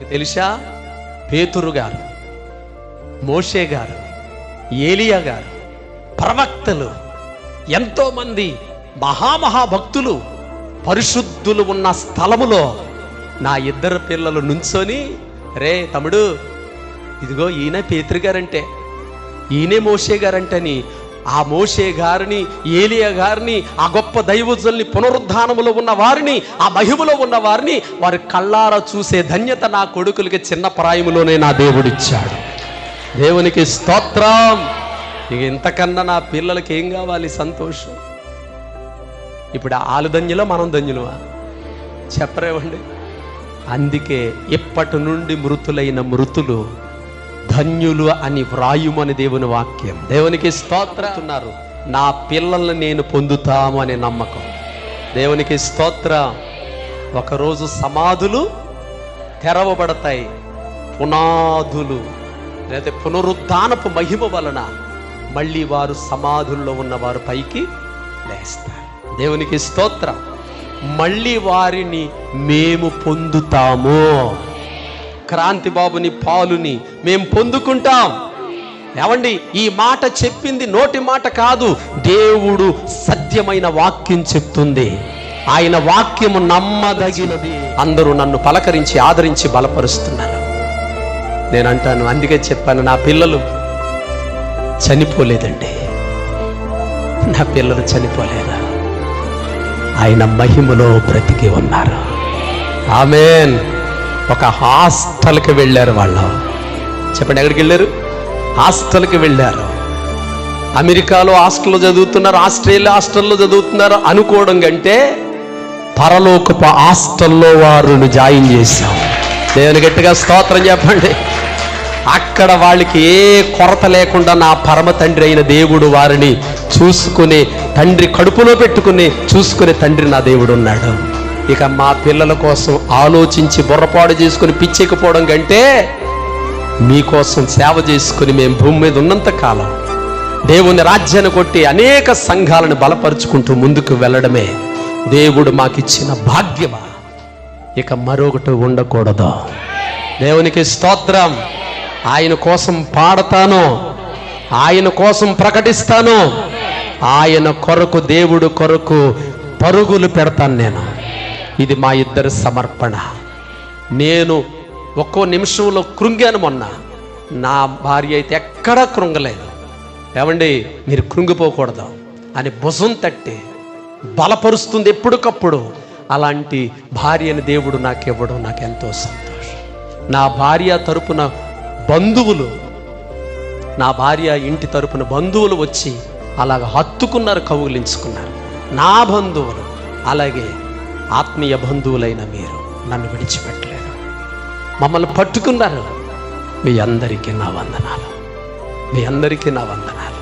తెలుసా, పేతురు గారు, మోషే గారు, ఏలియా గారు, ప్రవక్తలు, ఎంతోమంది మహాభక్తులు పరిశుద్ధులు ఉన్న స్థలములో నా ఇద్దరు పిల్లలు నుంచొని, రే తమ్ముడు, ఇదిగో ఈయన పేతురు గారంటే, ఈయనే మోషే గారంటని ఆ మోషే గారిని, ఏలియా గారిని, ఆ గొప్ప దైవజుల్ని, పునరుద్ధానములో ఉన్న వారిని, ఆ మహిమలో ఉన్న వారిని వారి కళ్ళారా చూసే ధన్యత నా కొడుకులకి చిన్న ప్రాయములోనే నా దేవుడిచ్చాడు. దేవునికి స్తోత్రం. ఇక ఇంతకన్నా నా పిల్లలకి ఏం కావాలి? సంతోషం. ఇప్పుడు ఆలు ధన్యులో మనం ధన్యులమా? చెప్పరేవండి. అందుకే ఇప్పటి నుండి మృతులైన మృతులు ధన్యులు అని వ్రాయుమని దేవుని వాక్యం. దేవునికి స్తోత్రస్తున్నారు. నా పిల్లల్ని నేను పొందుతాము అనే నమ్మకం. దేవునికి స్తోత్రం. ఒకరోజు సమాధులు తెరవబడతాయి, పునాదులు లేదా పునరుద్ధానపు మహిమ వలన మళ్ళీ వారు సమాధుల్లో ఉన్న వారు పైకి లేస్తారు. దేవునికి స్తోత్రం. మళ్ళీ వారిని మేము పొందుతాము. క్రాంతి బాబుని, పాలుని మేము పొందుకుంటాం. ఏమండి, ఈ మాట చెప్పింది నోటి మాట కాదు, దేవుడు సత్యమైన వాక్యం చెప్తుంది. ఆయన వాక్యము నమ్మదగినది. అందరూ నన్ను పలకరించి ఆదరించి బలపరుస్తున్నారు. నేను అంటాను, అందుకే చెప్పాను, నా పిల్లలు చనిపోలేదండి. నా పిల్లలు చనిపోలేదు, ఆయన మహిమలో బ్రతికి ఉన్నారు. ఆమేన్. ఒక హాస్టల్కి వెళ్ళారు వాళ్ళు. చెప్పండి, ఎక్కడికి వెళ్ళారు? హాస్టల్కి వెళ్ళారు. అమెరికాలో హాస్టల్లో చదువుతున్నారు, ఆస్ట్రేలియా హాస్టల్లో చదువుతున్నారు అనుకోవడం కంటే పరలోకపు హాస్టల్లో వారిని జాయిన్ చేశాం. దేవుని గట్టిగా స్తోత్రం చెప్పండి. అక్కడ వాళ్ళకి ఏ కొరత లేకుండా నా పరమ తండ్రి అయిన దేవుడు వారిని చూసుకునే తండ్రి, కడుపులో పెట్టుకుని చూసుకునే తండ్రి నా దేవుడు ఉన్నాడు. ఇక మా పిల్లల కోసం ఆలోచించి బుర్రపాడు చేసుకుని పిచ్చెక్కిపోవడం కంటే మీకోసం సేవ చేసుకుని మేము భూమి మీద ఉన్నంత కాలం దేవుని రాజ్యాన్ని కొట్టి అనేక సంఘాలను బలపరుచుకుంటూ ముందుకు వెళ్ళడమే దేవుడు మాకిచ్చిన భాగ్యమా. ఇక మరొకటి ఉండకూడదు. దేవునికి స్తోత్రం. ఆయన కోసం పాడతాను, ఆయన కోసం ప్రకటిస్తాను, ఆయన కొరకు, దేవుడు కొరకు పరుగులు పెడతాను నేను. ఇది మా ఇద్దరి సమర్పణ. నేను ఒక్కో నిమిషంలో కృంగాను. మొన్న నా భార్య అయితే ఎక్కడా కృంగలేదు. ఏమండి, మీరు కృంగిపోకూడదు అని భుజం తట్టి బలపరుస్తుంది ఎప్పటికప్పుడు. అలాంటి భార్యని దేవుడు నాకివ్వడం నాకు ఎంతో సంతోషం. నా భార్య తరపున బంధువులు, నా భార్య ఇంటి తరపున బంధువులు వచ్చి అలాగ హత్తుకున్నారు, కౌగిలించుకున్నారు. నా బంధువులు, అలాగే ఆత్మీయ బంధువులైన మీరు నన్ను విడిచిపెట్టలేదు, మమ్మల్ని పట్టుకున్నారు. మీ అందరికీ నా వందనాలు, మీ అందరికీ నా వందనాలు.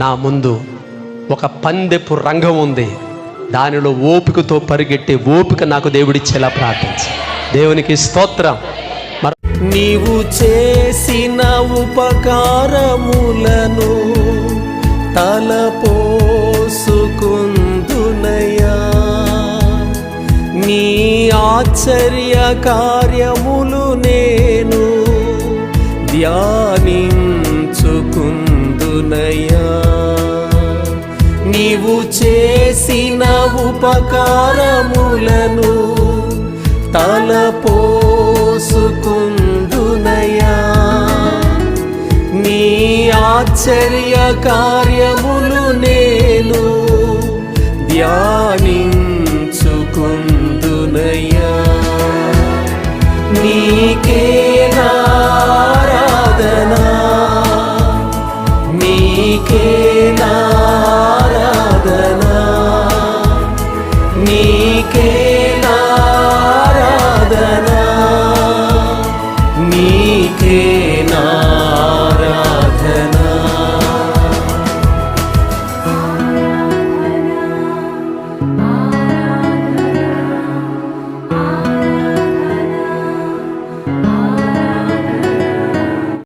నా ముందు ఒక పందెపు రంగం ఉంది, దానిలో ఓపికతో పరిగెట్టే ఓపిక నాకు దేవుడిచ్చేలా ప్రార్థించి. దేవునికి స్తోత్రం. నీవు చేసిన ఉపకారములను తలపోసుకుందునయా, నీ ఆశ్చర్య కార్యములు నేను ధ్యానించుకుందునయా. నీవు చేసిన ఉపకారములను తలపోసుకుందునయా, నీ ఆశ్చర్య కార్యములు నేను ధ్యానించుకుందునయా.